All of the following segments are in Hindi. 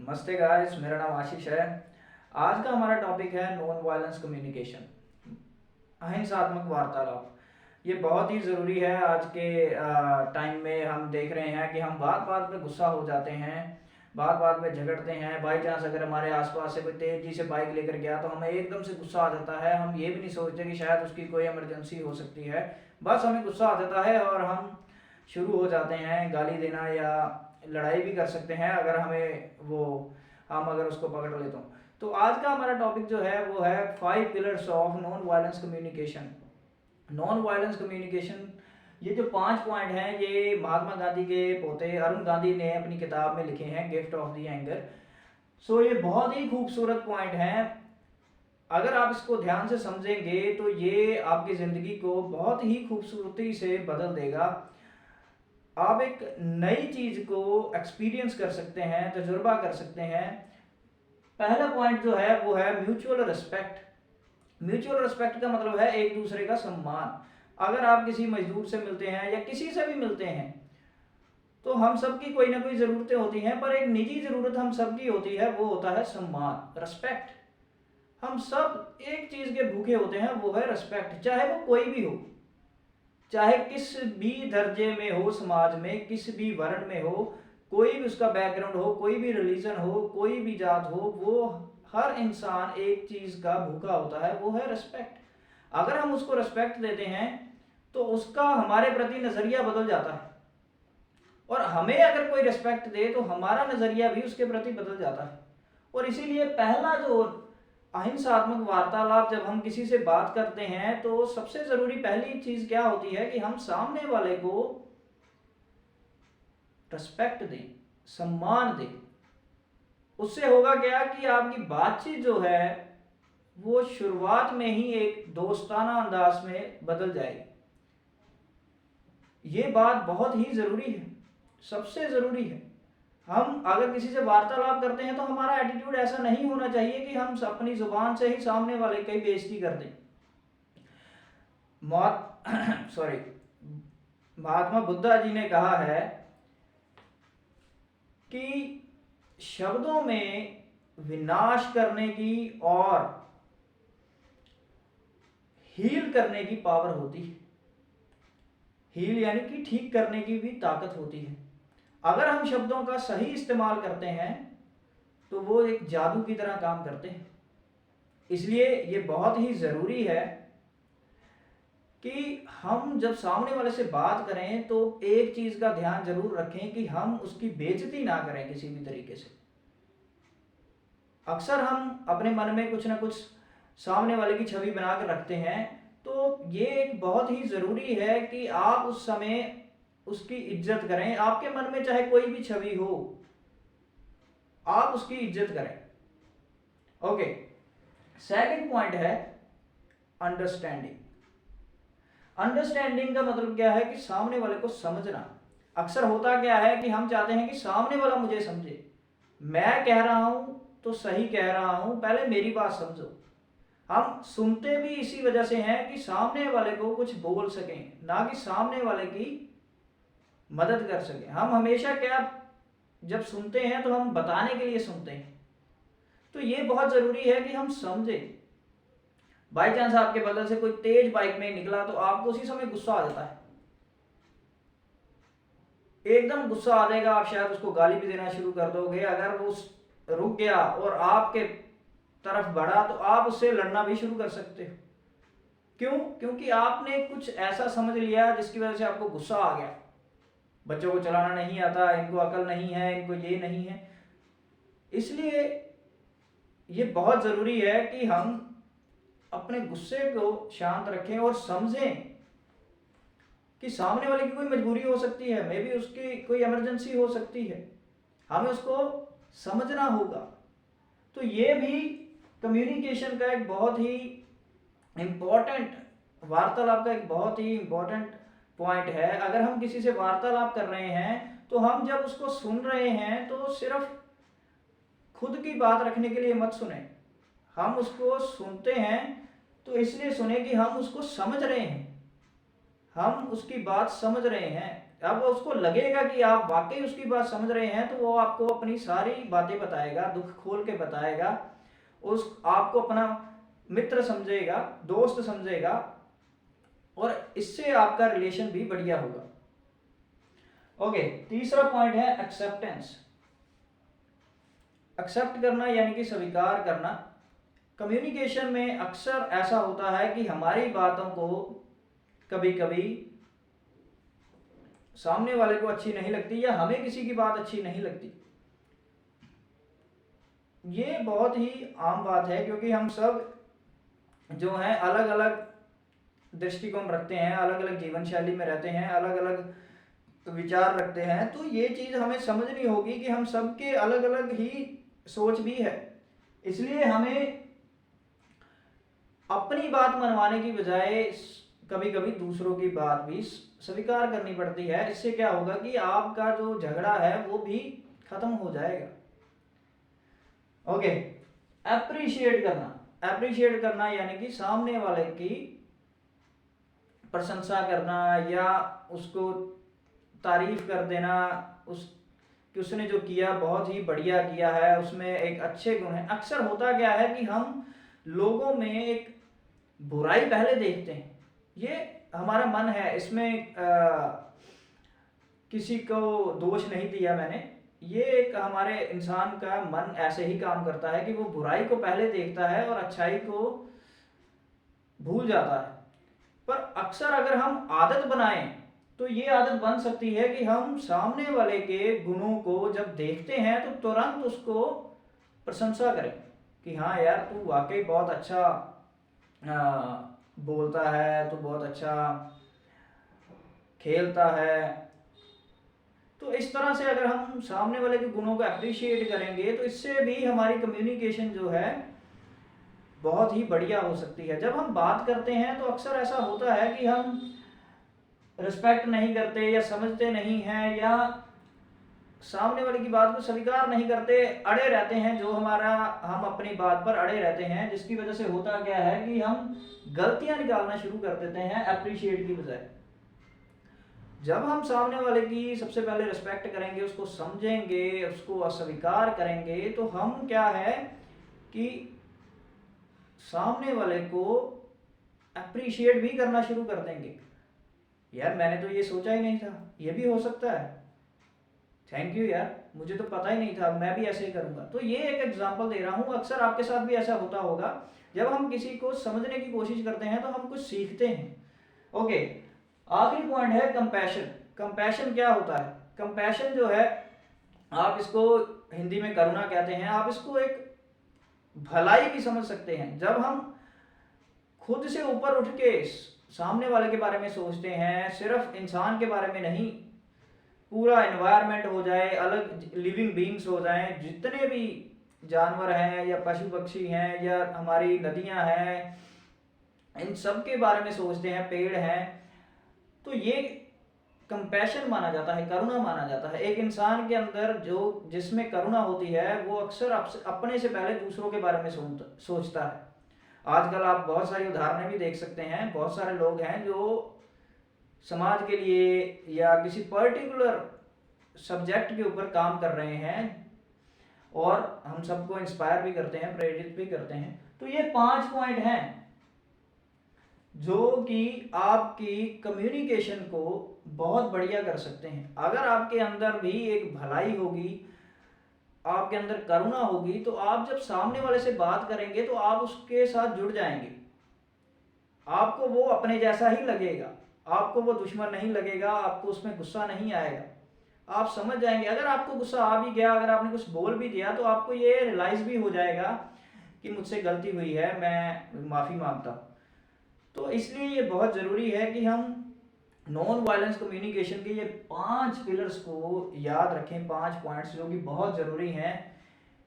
नमस्ते गाइस, मेरा नाम आशीष है। आज का हमारा टॉपिक है नॉन वायलेंस कम्युनिकेशन, अहिंसात्मक वार्तालाप। ये बहुत ही ज़रूरी है। आज के टाइम में हम देख रहे हैं कि हम बात बात पे गुस्सा हो जाते हैं, बात बात पे झगड़ते हैं। बाई चांस अगर हमारे आसपास से कोई तेज़ी से बाइक लेकर गया तो हमें एकदम से गुस्सा आ जाता है। हम ये भी नहीं सोचते कि शायद उसकी कोई इमरजेंसी हो सकती है, बस हमें गुस्सा आ जाता है और हम शुरू हो जाते हैं गाली देना, या लड़ाई भी कर सकते हैं अगर हमें वो हम अगर उसको पकड़ ले तो आज का हमारा टॉपिक जो है वो है 5 pillars of non violence communication. Non violence communication, ये जो 5 पॉइंट हैं ये महात्मा गांधी के पोते अरुण गांधी ने अपनी किताब में लिखे हैं, गिफ्ट ऑफ द एंगर। सो ये बहुत ही खूबसूरत पॉइंट हैं। अगर आप इसको ध्यान से समझेंगे तो ये आपकी ज़िंदगी को बहुत ही खूबसूरती से बदल देगा। आप एक नई चीज़ को एक्सपीरियंस कर सकते हैं, तजुर्बा कर सकते हैं। पहला पॉइंट जो है वो है म्यूचुअल रिस्पेक्ट। म्यूचुअल रिस्पेक्ट का मतलब है एक दूसरे का सम्मान। अगर आप किसी मजदूर से मिलते हैं या किसी से भी मिलते हैं तो हम सबकी कोई ना कोई ज़रूरतें होती हैं, पर एक निजी ज़रूरत हम सबकी होती है, वो होता है सम्मान, रिस्पेक्ट। हम सब एक चीज़ के भूखे होते हैं, वो है रिस्पेक्ट। चाहे वो कोई भी हो, चाहे किस भी दर्जे में हो, समाज में किस भी वर्ण में हो, कोई भी उसका बैकग्राउंड हो, कोई भी रिलीजन हो, कोई भी जात हो, वो हर इंसान एक चीज़ का भूखा होता है, वो है रिस्पेक्ट। अगर हम उसको रिस्पेक्ट देते हैं तो उसका हमारे प्रति नज़रिया बदल जाता है, और हमें अगर कोई रिस्पेक्ट दे तो हमारा नज़रिया भी उसके प्रति बदल जाता है। और इसीलिए पहला जो अहिंसात्मक वार्तालाप, जब हम किसी से बात करते हैं तो सबसे ज़रूरी पहली चीज़ क्या होती है कि हम सामने वाले को रिस्पेक्ट दें, सम्मान दें। उससे होगा क्या कि आपकी बातचीत जो है वो शुरुआत में ही एक दोस्ताना अंदाज में बदल जाएगी। ये बात बहुत ही ज़रूरी है, सबसे ज़रूरी है। हम अगर किसी से वार्तालाप करते हैं तो हमारा एटीट्यूड ऐसा नहीं होना चाहिए कि हम अपनी ज़ुबान से ही सामने वाले की बेइज्जती कर दें। सॉरी, महात्मा बुद्धा जी ने कहा है कि शब्दों में विनाश करने की और हील करने की पावर होती है। हील यानी कि ठीक करने की भी ताकत होती है। अगर हम शब्दों का सही इस्तेमाल करते हैं तो वो एक जादू की तरह काम करते हैं। इसलिए ये बहुत ही ज़रूरी है कि हम जब सामने वाले से बात करें तो एक चीज़ का ध्यान जरूर रखें कि हम उसकी बेइज्जती ना करें किसी भी तरीके से। अक्सर हम अपने मन में कुछ ना कुछ सामने वाले की छवि बनाकर रखते हैं, तो ये एक बहुत ही ज़रूरी है कि आप उस समय उसकी इज्जत करें। आपके मन में चाहे कोई भी छवि हो, आप उसकी इज्जत करें। ओके, सेकंड पॉइंट है अंडरस्टैंडिंग। अंडरस्टैंडिंग का मतलब क्या है कि सामने वाले को समझना। अक्सर होता क्या है कि हम चाहते हैं कि सामने वाला मुझे समझे, मैं कह रहा हूं तो सही कह रहा हूं, पहले मेरी बात समझो। हम सुनते भी इसी वजह से हैं कि सामने वाले को कुछ बोल सकें, ना कि सामने वाले की मदद कर सकें। हम हमेशा क्या, जब सुनते हैं तो हम बताने के लिए सुनते हैं। तो ये बहुत ज़रूरी है कि हम समझें। बाई चांस आपके बगल से कोई तेज बाइक में निकला तो आपको उसी समय गुस्सा आ जाता है, एकदम गुस्सा आ जाएगा, आप शायद उसको गाली भी देना शुरू कर दोगे। अगर वो रुक गया और आपके तरफ बढ़ा तो आप उससे लड़ना भी शुरू कर सकते हो। क्यों? क्योंकि आपने कुछ ऐसा समझ लिया जिसकी वजह से आपको गुस्सा आ गया। बच्चों को चलाना नहीं आता, इनको अकल नहीं है, इनको ये नहीं है। इसलिए ये बहुत ज़रूरी है कि हम अपने गुस्से को शांत रखें और समझें कि सामने वाले की कोई मजबूरी हो सकती है, मे बी उसकी कोई इमरजेंसी हो सकती है, हमें उसको समझना होगा। तो ये भी कम्युनिकेशन का एक बहुत ही इम्पोर्टेंट, वार्तालाप का एक बहुत ही इम्पोर्टेंट पॉइंट है। अगर हम किसी से वार्तालाप कर रहे हैं तो हम जब उसको सुन रहे हैं तो सिर्फ खुद की बात रखने के लिए मत सुने। हम उसको सुनते हैं तो इसलिए सुने कि हम उसको समझ रहे हैं, हम उसकी बात समझ रहे हैं, अब उसको लगेगा कि आप वाकई उसकी बात समझ रहे हैं, तो वो आपको अपनी सारी बातें बताएगा, दुख खोल के बताएगा, उस आपको अपना मित्र समझेगा, दोस्त समझेगा, और इससे आपका रिलेशन भी बढ़िया होगा। ओके, तीसरा पॉइंट है एक्सेप्टेंस। एक्सेप्ट करना यानी कि स्वीकार करना। कम्युनिकेशन में अक्सर ऐसा होता है कि हमारी बातों को कभी कभी सामने वाले को अच्छी नहीं लगती, या हमें किसी की बात अच्छी नहीं लगती। ये बहुत ही आम बात है, क्योंकि हम सब जो हैं अलग अलग दृष्टिकोण रखते हैं, अलग अलग जीवन शैली में रहते हैं, अलग अलग विचार रखते हैं। तो ये चीज़ हमें समझनी होगी कि हम सबके अलग अलग ही सोच भी है। इसलिए हमें अपनी बात मनवाने की बजाय कभी कभी दूसरों की बात भी स्वीकार करनी पड़ती है। इससे क्या होगा कि आपका जो झगड़ा है वो भी खत्म हो जाएगा। ओके, अप्रिशिएट करना। अप्रिशिएट करना यानी कि सामने वाले की प्रशंसा करना, या उसको तारीफ कर देना, उस कि उसने जो किया बहुत ही बढ़िया किया है, उसमें एक अच्छे गुण है। अक्सर होता क्या है कि हम लोगों में एक बुराई पहले देखते हैं, ये हमारा मन है, इसमें किसी को दोष नहीं दिया मैंने, ये एक हमारे इंसान का मन ऐसे ही काम करता है कि वो बुराई को पहले देखता है और अच्छाई को भूल जाता है। पर अक्सर अगर हम आदत बनाएं तो ये आदत बन सकती है कि हम सामने वाले के गुणों को जब देखते हैं तो तुरंत उसको प्रशंसा करें कि हाँ यार, तू वाकई बहुत अच्छा बोलता है, तू बहुत अच्छा खेलता है। तो इस तरह से अगर हम सामने वाले के गुणों को अप्रिशिएट करेंगे तो इससे भी हमारी कम्युनिकेशन जो है बहुत ही बढ़िया हो सकती है। जब हम बात करते हैं तो अक्सर ऐसा होता है कि हम रिस्पेक्ट नहीं करते, या समझते नहीं हैं, या सामने वाले की बात को स्वीकार नहीं करते, अड़े रहते हैं, जो हम अपनी बात पर अड़े रहते हैं, जिसकी वजह से होता क्या है कि हम गलतियां निकालना शुरू कर देते हैं अप्रिशिएट की बजाय। जब हम सामने वाले की सबसे पहले रिस्पेक्ट करेंगे, उसको समझेंगे, उसको अस्वीकार करेंगे, तो हम क्या है कि सामने वाले को अप्रिशिएट भी करना शुरू कर देंगे। यार मैंने तो ये सोचा ही नहीं था, ये भी हो सकता है, थैंक यू यार, मुझे तो पता ही नहीं था, मैं भी ऐसे ही करूंगा। तो ये एक एग्जांपल दे रहा हूँ, अक्सर आपके साथ भी ऐसा होता होगा। जब हम किसी को समझने की कोशिश करते हैं तो हम कुछ सीखते हैं। ओके, आखिरी पॉइंट है कंपैशन। कंपैशन क्या होता है? कंपैशन जो है, आप इसको हिंदी में करुणा कहते हैं, आप इसको एक भलाई भी समझ सकते हैं। जब हम खुद से ऊपर उठ के सामने वाले के बारे में सोचते हैं, सिर्फ इंसान के बारे में नहीं, पूरा एनवायरनमेंट हो जाए, अलग लिविंग बींग्स हो जाएं, जितने भी जानवर हैं या पशु पक्षी हैं या हमारी नदियां हैं, इन सब के बारे में सोचते हैं, पेड़ हैं, तो ये कंपैशन माना जाता है, करुणा माना जाता है। एक इंसान के अंदर जो जिसमें करुणा होती है वो अक्सर अपने से पहले दूसरों के बारे में सोचता है। आजकल आप बहुत सारी उदाहरणें भी देख सकते हैं, बहुत सारे लोग हैं जो समाज के लिए या किसी पर्टिकुलर सब्जेक्ट के ऊपर काम कर रहे हैं, और हम सबको इंस्पायर भी करते हैं, प्रेरित भी करते हैं। तो ये 5 पॉइंट हैं जो कि आपकी कम्युनिकेशन को बहुत बढ़िया कर सकते हैं। अगर आपके अंदर भी एक भलाई होगी, आपके अंदर करुणा होगी, तो आप जब सामने वाले से बात करेंगे तो आप उसके साथ जुड़ जाएंगे, आपको वो अपने जैसा ही लगेगा, आपको वो दुश्मन नहीं लगेगा, आपको उसमें गुस्सा नहीं आएगा, आप समझ जाएंगे। अगर आपको गुस्सा आ भी गया, अगर आपने कुछ बोल भी दिया, तो आपको ये रियलाइज भी हो जाएगा कि मुझसे गलती हुई है, मैं माफ़ी मांगता हूँ। तो इसलिए ये बहुत ज़रूरी है कि हम नॉन वायलेंस कम्युनिकेशन के ये 5 पिलर्स को याद रखें, 5 पॉइंट्स जो कि बहुत ज़रूरी हैं।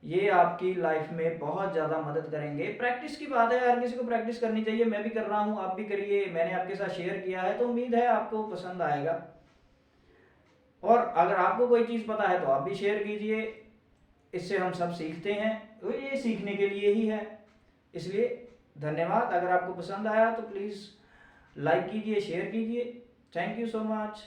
ये आपकी लाइफ में बहुत ज़्यादा मदद करेंगे। प्रैक्टिस की बात है, हर किसी को प्रैक्टिस करनी चाहिए, मैं भी कर रहा हूँ, आप भी करिए। मैंने आपके साथ शेयर किया है तो उम्मीद है आपको पसंद आएगा, और अगर आपको कोई चीज़ पता है तो आप भी शेयर कीजिए, इससे हम सब सीखते हैं, तो ये सीखने के लिए ही है। इसलिए धन्यवाद। अगर आपको पसंद आया तो प्लीज़ लाइक कीजिए, शेयर कीजिए। Thank you so much.